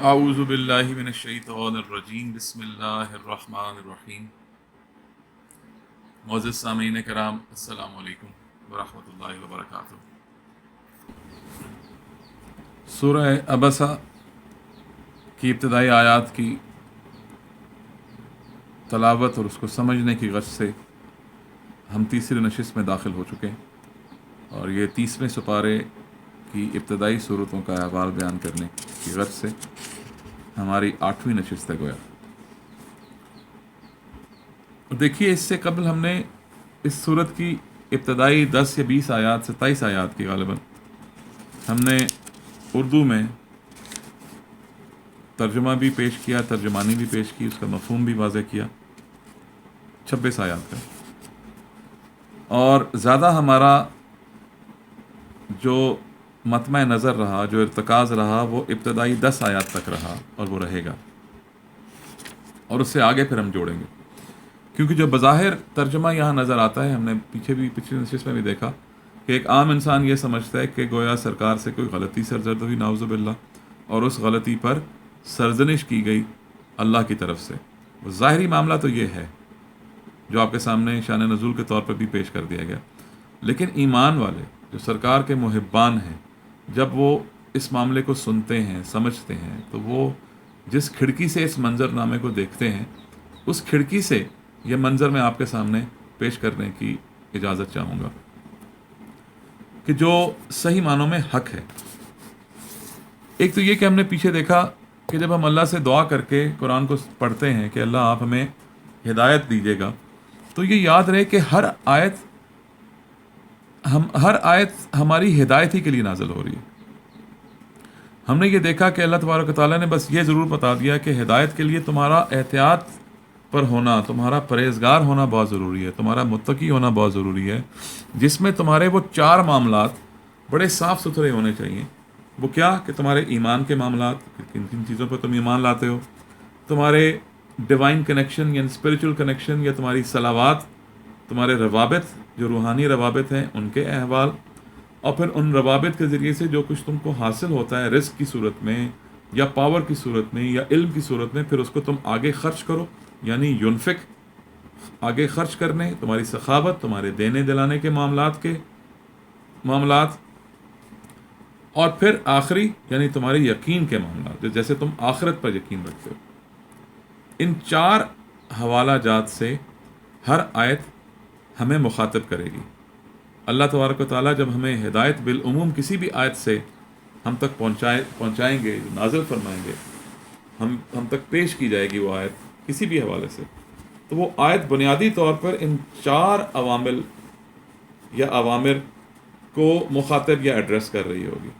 اعوذ باللہ من الشیطان الرجیم بسم اللہ الرحمن الرحیم۔ معزز سامعین کرام، السلام علیکم ورحمۃ اللہ وبرکاتہ۔ سورہ عبسہ کی ابتدائی آیات کی تلاوت اور اس کو سمجھنے کی غرض سے ہم تیسری نشست میں داخل ہو چکے ہیں، اور یہ 30ویں سپارے کی ابتدائی صورتوں کا احوال بیان کرنے کی غرض سے ہماری 8ویں نشست ہے گویا۔ دیکھیے، اس سے قبل ہم نے اس صورت کی ابتدائی 10 یا 20 آیات 27 آیات کی غالباً ہم نے اردو میں ترجمہ بھی پیش کیا، ترجمانی بھی پیش کی، اس کا مفہوم بھی واضح کیا، 26 آیات کا۔ اور زیادہ ہمارا جو مطمع نظر رہا، جو ارتکاز رہا، وہ ابتدائی 10 آیات تک رہا، اور وہ رہے گا، اور اس سے آگے پھر ہم جوڑیں گے، کیونکہ جو بظاہر ترجمہ یہاں نظر آتا ہے، ہم نے پچھلی نشست میں بھی دیکھا کہ ایک عام انسان یہ سمجھتا ہے کہ گویا سرکار سے کوئی غلطی سرزد ہوئی نعوذ باللہ، اور اس غلطی پر سرزنش کی گئی اللہ کی طرف سے۔ وہ ظاہری معاملہ تو یہ ہے جو آپ کے سامنے شان نزول کے طور پر بھی پیش کر دیا گیا، لیکن ایمان والے جو سرکار کے محبان ہیں، جب وہ اس معاملے کو سنتے ہیں، سمجھتے ہیں، تو وہ جس کھڑکی سے اس منظر نامے کو دیکھتے ہیں، اس کھڑکی سے یہ منظر میں آپ کے سامنے پیش کرنے کی اجازت چاہوں گا کہ جو صحیح معنوں میں حق ہے۔ ایک تو یہ کہ ہم نے پیچھے دیکھا کہ جب ہم اللہ سے دعا کر کے قرآن کو پڑھتے ہیں کہ اللہ آپ ہمیں ہدایت دیجیے گا، تو یہ یاد رہے کہ ہر آیت ہماری ہدایت ہی کے لیے نازل ہو رہی ہے۔ ہم نے یہ دیکھا کہ اللہ تبارک و تعالیٰ نے بس یہ ضرور بتا دیا کہ ہدایت کے لیے تمہارا احتیاط پر ہونا، تمہارا پرہیزگار ہونا بہت ضروری ہے، تمہارا متقی ہونا بہت ضروری ہے، جس میں تمہارے وہ 4 معاملات بڑے صاف ستھرے ہونے چاہیے۔ وہ کیا کہ تمہارے ایمان کے معاملات، کن کن چیزوں پر تم ایمان لاتے ہو، تمہارے ڈیوائن کنیکشن یعنی اسپریچول کنیکشن، یا تمہاری صلوات، تمہارے روابط جو روحانی روابط ہیں ان کے احوال، اور پھر ان روابط کے ذریعے سے جو کچھ تم کو حاصل ہوتا ہے رزق کی صورت میں یا پاور کی صورت میں یا علم کی صورت میں، پھر اس کو تم آگے خرچ کرو، یعنی ینفق، آگے خرچ کرنے، تمہاری سخاوت، تمہارے دینے دلانے کے معاملات، اور پھر آخری یعنی تمہارے یقین کے معاملات، جیسے تم آخرت پر یقین رکھتے ہو۔ ان 4 حوالہ جات سے ہر آیت ہمیں مخاطب کرے گی۔ اللہ تبارک و تعالیٰ جب ہمیں ہدایت بالعموم کسی بھی آیت سے ہم تک پہنچائیں گے، نازل فرمائیں گے، ہم تک پیش کی جائے گی وہ آیت کسی بھی حوالے سے، تو وہ آیت بنیادی طور پر ان 4 عوامل یا عوامر کو مخاطب یا ایڈریس کر رہی ہوگی۔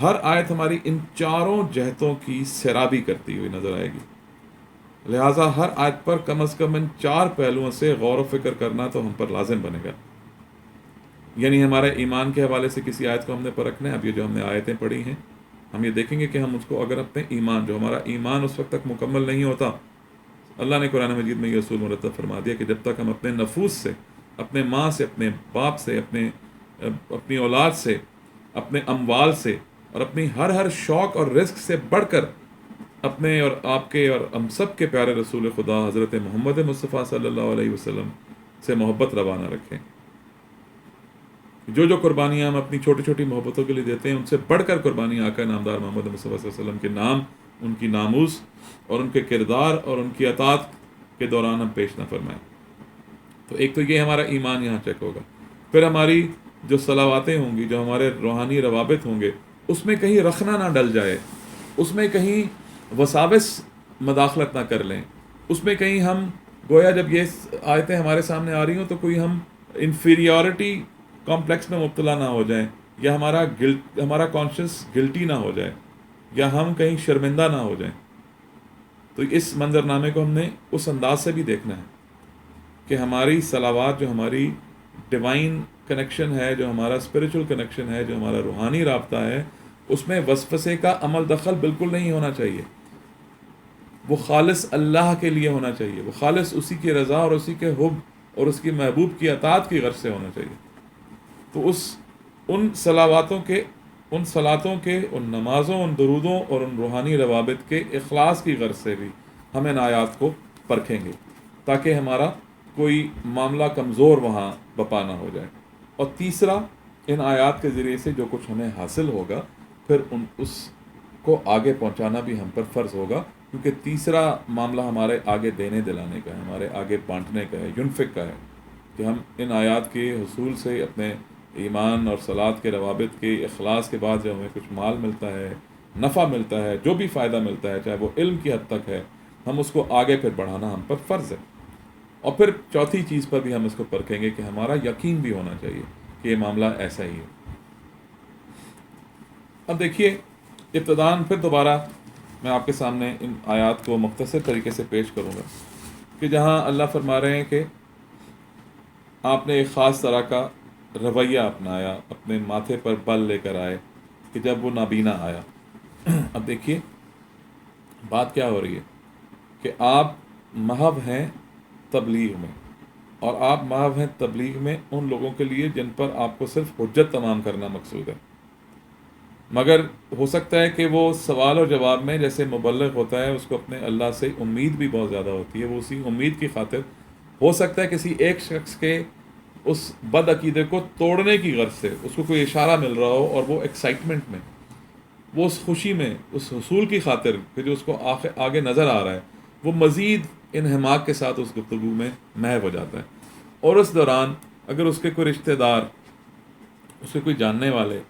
ہر آیت ہماری ان 4 جہتوں کی سیرابی کرتی ہوئی نظر آئے گی، لہٰذا ہر آیت پر کم از کم ان 4 پہلوؤں سے غور و فکر کرنا تو ہم پر لازم بنے گا۔ یعنی ہمارے ایمان کے حوالے سے کسی آیت کو ہم نے پرکھنا ہے۔ اب یہ جو ہم نے آیتیں پڑھی ہیں، ہم یہ دیکھیں گے کہ ہم اس کو اگر اپنے ایمان، جو ہمارا ایمان اس وقت تک مکمل نہیں ہوتا، اللہ نے قرآن مجید میں یہ اصول مرتب فرما دیا کہ جب تک ہم اپنے نفوس سے، اپنے ماں سے، اپنے باپ سے، اپنی اولاد سے، اپنے اموال سے، اور اپنی ہر شوق اور رزق سے بڑھ کر اپنے اور آپ کے اور ہم سب کے پیارے رسول خدا حضرت محمد مصطفیٰ صلی اللہ علیہ وسلم سے محبت روانہ رکھیں، جو قربانیاں ہم اپنی چھوٹی چھوٹی محبتوں کے لیے دیتے ہیں، ان سے بڑھ کر قربانی آقا نامدار محمد مصطفیٰ صلی اللہ علیہ وسلم کے نام، ان کی ناموس اور ان کے کردار اور ان کی اطاعت کے دوران ہم پیش نہ فرمائیں۔ تو ایک تو یہ ہمارا ایمان یہاں چیک ہوگا۔ پھر ہماری جو صلواتیں ہوں گی، جو ہمارے روحانی روابط ہوں گے، اس میں کہیں رخنا نہ ڈل جائے، اس میں کہیں وساوس مداخلت نہ کر لیں، اس میں کہیں ہم گویا جب یہ آیتیں ہمارے سامنے آ رہی ہوں تو کوئی ہم انفیریورٹی کمپلیکس میں مبتلا نہ ہو جائیں، یا ہمارا کانشیس گلٹی نہ ہو جائے، یا ہم کہیں شرمندہ نہ ہو جائیں۔ تو اس منظر نامے کو ہم نے اس انداز سے بھی دیکھنا ہے کہ ہماری صلوات، جو ہماری ڈیوائن کنیکشن ہے، جو ہمارا اسپریچول کنیکشن ہے، جو ہمارا روحانی رابطہ ہے، اس میں وسوسے کا عمل دخل بالکل نہیں ہونا چاہیے۔ وہ خالص اللہ کے لیے ہونا چاہیے، وہ خالص اسی کی رضا اور اسی کے حب اور اس کی محبوب کی اطاعت کی غرض سے ہونا چاہیے۔ تو ان صلواتوں کے ان صلاتوں کے، ان نمازوں، ان درودوں اور ان روحانی روابط کے اخلاص کی غرض سے بھی ہم ان آیات کو پرکھیں گے، تاکہ ہمارا کوئی معاملہ کمزور وہاں بپا نہ ہو جائے۔ اور تیسرا، ان آیات کے ذریعے سے جو کچھ ہمیں حاصل ہوگا پھر اس کو آگے پہنچانا بھی ہم پر فرض ہوگا، کیونکہ تیسرا معاملہ ہمارے آگے دینے دلانے کا ہے، ہمارے آگے بانٹنے کا ہے، ینفق کا ہے، کہ ہم ان آیات کے حصول سے اپنے ایمان اور صلات کے روابط کے اخلاص کے بعد جب ہمیں کچھ مال ملتا ہے، نفع ملتا ہے، جو بھی فائدہ ملتا ہے، چاہے وہ علم کی حد تک ہے، ہم اس کو آگے پھر بڑھانا ہم پر فرض ہے۔ اور پھر چوتھی چیز پر بھی ہم اس کو پرکھیں گے کہ ہمارا یقین بھی ہونا چاہیے کہ یہ معاملہ ایسا ہی ہے۔ اب دیکھیے، ابتداً پھر دوبارہ میں آپ کے سامنے ان آیات کو مختصر طریقے سے پیش کروں گا، کہ جہاں اللہ فرما رہے ہیں کہ آپ نے ایک خاص طرح کا رویہ اپنایا، اپنے ماتھے پر بل لے کر آئے کہ جب وہ نابینا آیا۔ اب دیکھیے بات کیا ہو رہی ہے کہ آپ محو ہیں تبلیغ میں، اور آپ محو ہیں تبلیغ میں ان لوگوں کے لیے جن پر آپ کو صرف حجت تمام کرنا مقصود ہے، مگر ہو سکتا ہے کہ وہ سوال اور جواب میں جیسے مبلغ ہوتا ہے، اس کو اپنے اللہ سے امید بھی بہت زیادہ ہوتی ہے، وہ اسی امید کی خاطر ہو سکتا ہے کسی ایک شخص کے اس بد عقیدے کو توڑنے کی غرض سے اس کو کوئی اشارہ مل رہا ہو، اور وہ ایکسائٹمنٹ میں، وہ اس خوشی میں، اس حصول کی خاطر کہ جو اس کو آگے نظر آ رہا ہے، وہ مزید انہماک کے ساتھ اس گفتگو میں محو ہو جاتا ہے۔ اور اس دوران اگر اس کے کوئی رشتہ دار، اس کے کوئی جاننے والے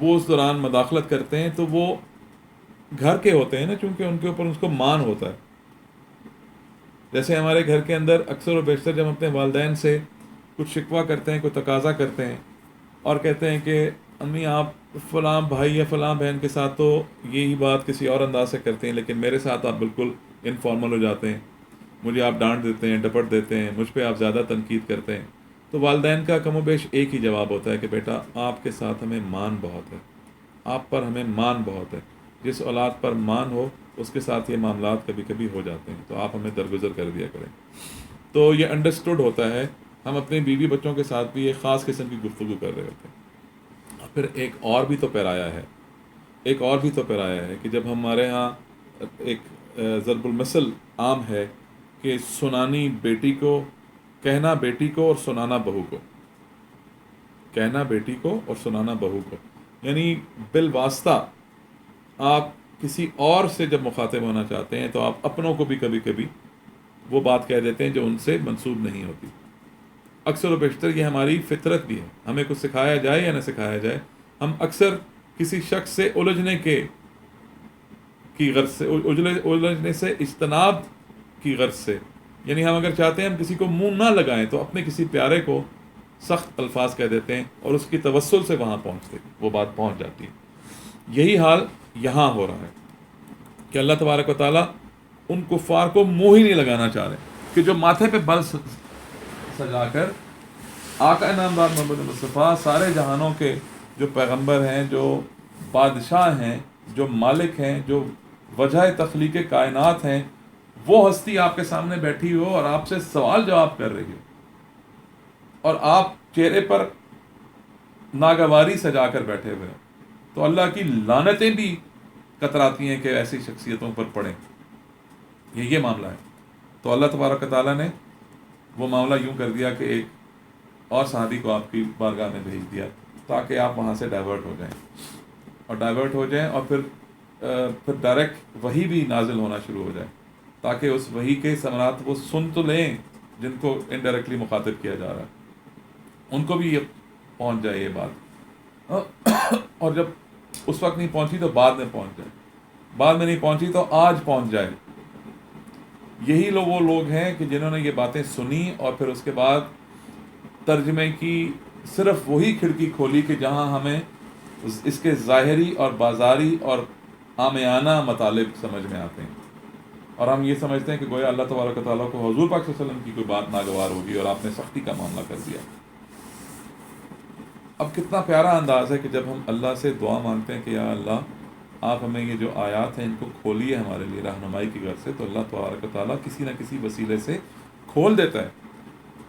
وہ اس دوران مداخلت کرتے ہیں، تو وہ گھر کے ہوتے ہیں نا، چونکہ ان کے اوپر اس کو مان ہوتا ہے۔ جیسے ہمارے گھر کے اندر اکثر و بیشتر جب اپنے والدین سے کچھ شکوہ کرتے ہیں، کوئی تقاضا کرتے ہیں اور کہتے ہیں کہ امی آپ فلاں بھائی یا فلاں بہن کے ساتھ تو یہی بات کسی اور انداز سے کرتے ہیں، لیکن میرے ساتھ آپ بالکل انفارمل ہو جاتے ہیں، مجھے آپ ڈانٹ دیتے ہیں، ڈپٹ دیتے ہیں، مجھ پہ آپ زیادہ تنقید کرتے ہیں، تو والدین کا کم و بیش ایک ہی جواب ہوتا ہے کہ بیٹا آپ کے ساتھ ہمیں مان بہت ہے، آپ پر ہمیں مان بہت ہے، جس اولاد پر مان ہو اس کے ساتھ یہ معاملات کبھی کبھی ہو جاتے ہیں، تو آپ ہمیں درگزر کر دیا کریں۔ تو یہ انڈرسٹوڈ ہوتا ہے، ہم اپنے بیوی بچوں کے ساتھ بھی ایک خاص قسم کی گفتگو کر رہے ہوتے ہیں۔ اور پھر ایک اور بھی تو پیرایا ہے، ایک اور بھی تو پیرایا ہے کہ جب ہمارے ہاں ایک ضرب المثل عام ہے کہ سنانی بیٹی کو، کہنا بیٹی کو اور سنانا بہو کو، کہنا بیٹی کو اور سنانا بہو کو، یعنی بالواسطہ آپ کسی اور سے جب مخاطب ہونا چاہتے ہیں تو آپ اپنوں کو بھی کبھی کبھی وہ بات کہہ دیتے ہیں جو ان سے منسوب نہیں ہوتی۔ اکثر و بیشتر یہ ہماری فطرت بھی ہے، ہمیں کچھ سکھایا جائے یا نہ سکھایا جائے، ہم اکثر کسی شخص سے الجھنے کی غرض سے، الجھنے سے اجتناب کی غرض سے، یعنی ہم اگر چاہتے ہیں ہم کسی کو منہ نہ لگائیں تو اپنے کسی پیارے کو سخت الفاظ کہہ دیتے ہیں، اور اس کی توسل سے وہاں پہنچتے وہ بات پہنچ جاتی ہے۔ یہی حال یہاں ہو رہا ہے کہ اللہ تبارک و تعالیٰ ان کفار کو منہ ہی نہیں لگانا چاہ رہے، کہ جو ماتھے پہ بل سجا کر آقا انعامدار محمد مصطفیٰ سارے جہانوں کے جو پیغمبر ہیں، جو بادشاہ ہیں، جو مالک ہیں، جو وجہ تخلیق کائنات ہیں، وہ ہستی آپ کے سامنے بیٹھی ہو اور آپ سے سوال جواب کر رہی ہو، اور آپ چہرے پر ناگواری سجا کر بیٹھے ہوئے ہیں، تو اللہ کی لعنتیں بھی کتراتی ہیں کہ ایسی شخصیتوں پر پڑیں۔ یہ معاملہ ہے۔ تو اللہ تبارک و تعالیٰ نے وہ معاملہ یوں کر دیا کہ ایک اور صحابی کو آپ کی بارگاہ میں بھیج دیا تاکہ آپ وہاں سے ڈائیورٹ ہو جائیں، اور ڈائیورٹ ہو جائیں، اور پھر ڈائریکٹ وحی بھی نازل ہونا شروع ہو جائے، تاکہ اس وحی کے ثمرات وہ سن تو لیں جن کو انڈائریکٹلی مخاطب کیا جا رہا ہے، ان کو بھی یہ پہنچ جائے یہ بات، اور جب اس وقت نہیں پہنچی تو بعد میں پہنچ جائے، بعد میں نہیں پہنچی تو آج پہنچ جائے۔ یہی وہ لوگ ہیں کہ جنہوں نے یہ باتیں سنی اور پھر اس کے بعد ترجمے کی صرف وہی کھڑکی کھولی کہ جہاں ہمیں اس کے ظاہری اور بازاری اور عامیانہ مطالب سمجھ میں آتے ہیں، اور ہم یہ سمجھتے ہیں کہ گویا اللہ تبارک و تعالیٰ کو حضور پاک صلی اللہ علیہ وسلم کی کوئی بات ناگوار ہوگی اور آپ نے سختی کا معاملہ کر دیا۔ اب کتنا پیارا انداز ہے کہ جب ہم اللہ سے دعا مانگتے ہیں کہ یا اللہ آپ ہمیں یہ جو آیات ہیں ان کو کھولیے ہمارے لیے رہنمائی کی غرض سے، تو اللہ تبارک و تعالیٰ کسی نہ کسی وسیلے سے کھول دیتا ہے۔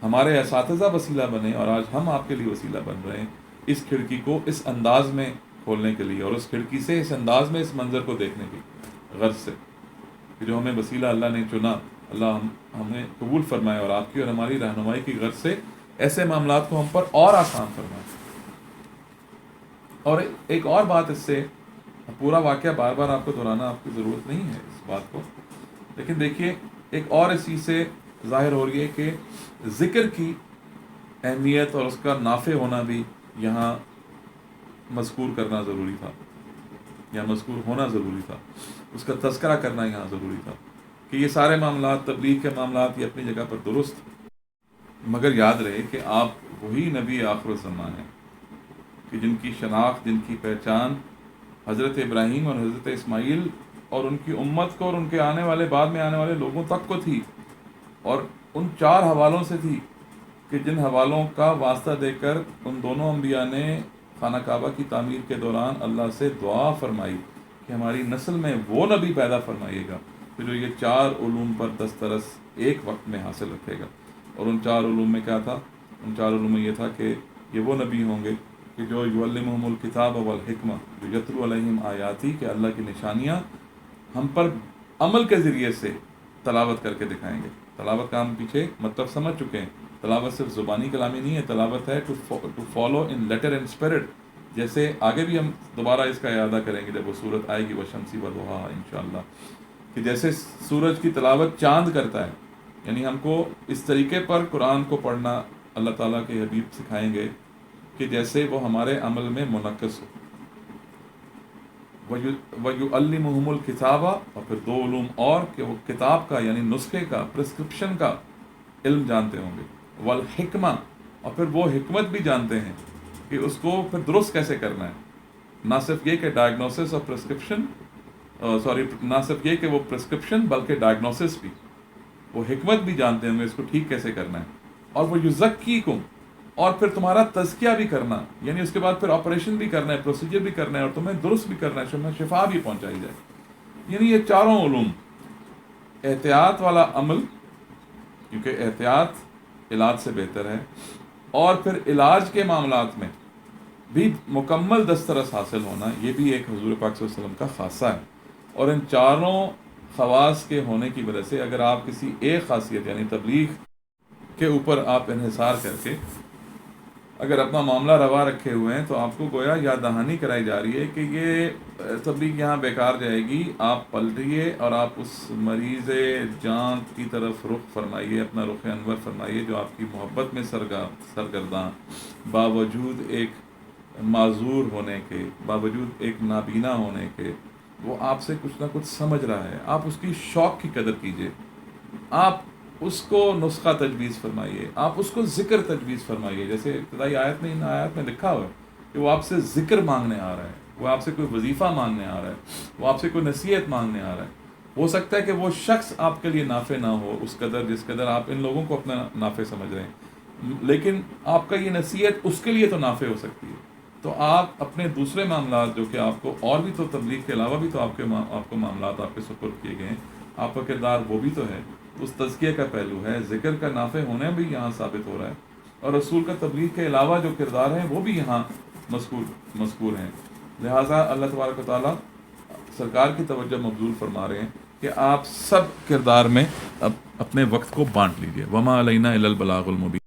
ہمارے اساتذہ وسیلہ بنے اور آج ہم آپ کے لیے وسیلہ بن رہے ہیں اس کھڑکی کو اس انداز میں کھولنے کے لیے، اور اس کھڑکی سے اس انداز میں اس منظر کو دیکھنے کی غرض سے کہ جو ہمیں وسیلہ اللہ نے چنا، اللہ ہمیں قبول فرمائے، اور آپ کی اور ہماری رہنمائی کی غرض سے ایسے معاملات کو ہم پر اور آسان فرمائے۔ اور ایک اور بات، اس سے پورا واقعہ بار بار آپ کو دہرانا آپ کی ضرورت نہیں ہے اس بات کو، لیکن دیکھیے ایک اور اس چیز سے ظاہر ہو رہی ہے کہ ذکر کی اہمیت اور اس کا نافع ہونا بھی یہاں مذکور کرنا ضروری تھا، یا مذکور ہونا ضروری تھا، اس کا تذکرہ کرنا یہاں ضروری تھا کہ یہ سارے معاملات، تبلیغ کے معاملات، یہ اپنی جگہ پر درست، مگر یاد رہے کہ آپ وہی نبی آخر الزمان ہیں کہ جن کی شناخت، جن کی پہچان حضرت ابراہیم اور حضرت اسماعیل اور ان کی امت کو اور ان کے آنے والے بعد میں آنے والے لوگوں تک کو تھی، اور ان 4 حوالوں سے تھی کہ جن حوالوں کا واسطہ دے کر ان دونوں انبیاء نے خانہ کعبہ کی تعمیر کے دوران اللہ سے دعا فرمائی کہ ہماری نسل میں وہ نبی پیدا فرمائیے گا کہ جو یہ 4 علوم پر دسترس ایک وقت میں حاصل رکھے گا۔ اور ان 4 علوم میں کیا تھا؟ ان 4 علوم میں یہ تھا کہ یہ وہ نبی ہوں گے کہ جو یعلمہم الکتاب والحکمہ، جو یتلو علیہم آیاتی، کہ اللہ کی نشانیاں ہم پر عمل کے ذریعے سے تلاوت کر کے دکھائیں گے۔ تلاوت کا ہم پیچھے مطلب سمجھ چکے ہیں، تلاوت صرف زبانی کلامی نہیں ہے، تلاوت ہے to follow in letter and spirit, جیسے آگے بھی ہم دوبارہ اس کا اعادہ کریں گے جب وہ صورت آئے گی وشمسی وضحاہا انشاءاللہ، کہ جیسے سورج کی تلاوت چاند کرتا ہے، یعنی ہم کو اس طریقے پر قرآن کو پڑھنا اللہ تعالیٰ کے حبیب سکھائیں گے کہ جیسے وہ ہمارے عمل میں منعکس ہو۔ وَيُعَلِّمُهُمُ الْكِتَابَ، اور پھر 2 علوم اور کہ وہ کتاب کا یعنی نسخے کا، پرسکرپشن کا علم جانتے ہوں گے، والحکمہ، اور پھر وہ حکمت بھی جانتے ہیں کہ اس کو پھر درست کیسے کرنا ہے، نہ صرف یہ کہ ڈائگنوسس اور پرسکرپشن، نہ صرف یہ کہ وہ پرسکرپشن بلکہ ڈائگنوسس بھی، وہ حکمت بھی جانتے ہوں گے اس کو ٹھیک کیسے کرنا ہے۔ اور وہ یزکیکم، اور پھر تمہارا تزکیہ بھی کرنا، یعنی اس کے بعد پھر آپریشن بھی کرنا ہے، پروسیجر بھی کرنا ہے، اور تمہیں درست بھی کرنا ہے، تمہیں شفا بھی پہنچائی جائے۔ یعنی یہ 4 علوم، احتیاط والا عمل، کیونکہ احتیاط علاج سے بہتر ہے، اور پھر علاج کے معاملات میں بھی مکمل دسترس حاصل ہونا، یہ بھی ایک حضور پاک صلی اللہ علیہ وسلم کا خاصہ ہے۔ اور ان 4 خواص کے ہونے کی وجہ سے اگر آپ کسی ایک خاصیت یعنی تبلیغ کے اوپر آپ انحصار کر کے اگر اپنا معاملہ روا رکھے ہوئے ہیں، تو آپ کو گویا یاد دہانی کرائی جا رہی ہے کہ یہ تبلیغ یہاں بیکار جائے گی، آپ پلٹیے اور آپ اس مریض جان کی طرف رخ فرمائیے، اپنا رخ انور فرمائیے، جو آپ کی محبت میں سرگرداں، باوجود ایک معذور ہونے کے، باوجود ایک نابینا ہونے کے، وہ آپ سے کچھ نہ کچھ سمجھ رہا ہے۔ آپ اس کی شوق کی قدر کیجئے، آپ اس کو نسخہ تجویز فرمائیے، آپ اس کو ذکر تجویز فرمائیے، جیسے ابتدائی آیت میں، ان آیات میں لکھا ہوا ہے کہ وہ آپ سے ذکر مانگنے آ رہا ہے، وہ آپ سے کوئی وظیفہ مانگنے آ رہا ہے، وہ آپ سے کوئی نصیحت مانگنے آ رہا ہے۔ ہو سکتا ہے کہ وہ شخص آپ کے لیے نافع نہ ہو اس قدر جس قدر آپ ان لوگوں کو اپنا نافع سمجھ رہے ہیں، لیکن آپ کا یہ نصیحت اس کے لیے تو نافع ہو سکتی ہے۔ تو آپ اپنے دوسرے معاملات جو کہ آپ کو اور بھی تو تبلیغ کے علاوہ بھی تو آپ کو معاملات آپ کے سپرد کیے گئے ہیں، آپ کا کردار وہ بھی تو ہے، اس تزکیہ کا پہلو ہے، ذکر کا نافع ہونا بھی یہاں ثابت ہو رہا ہے، اور رسول کا تبلیغ کے علاوہ جو کردار ہیں وہ بھی یہاں مذکور ہیں۔ لہٰذا اللہ تبارک و تعالیٰ سرکار کی توجہ مبذول فرما رہے ہیں کہ آپ سب کردار میں اپنے وقت کو بانٹ لیجئے۔ وما علینا الا البلاغ المبین۔